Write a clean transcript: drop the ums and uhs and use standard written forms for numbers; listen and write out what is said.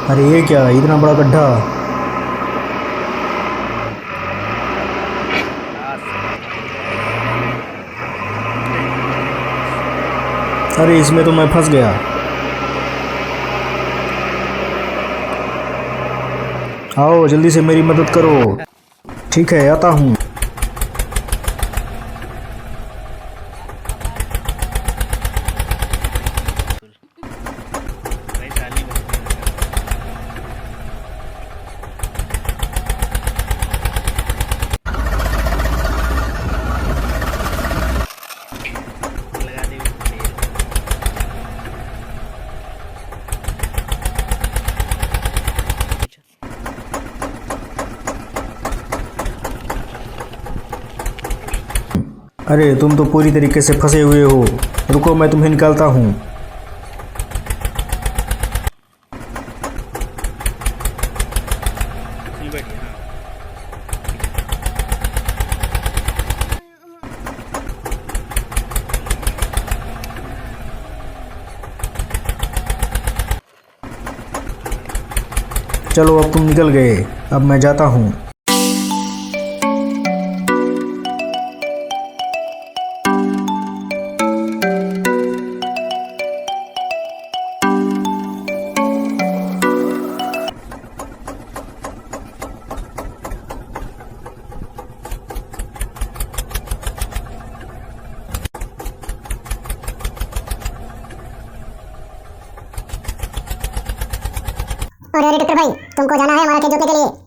अरे ये क्या, इतना बड़ा गड्ढा। अरे इसमें तो मैं फंस गया। आओ जल्दी से मेरी मदद करो। ठीक है, आता हूँ। अरे तुम तो पूरी तरीके से फंसे हुए हो। रुको, मैं तुम्हें निकालता हूँ। चलो अब तुम निकल गए, अब मैं जाता हूँ। अरे डॉक्टर भाई, तुमको जाना है हमारा खेत जोतने के लिए।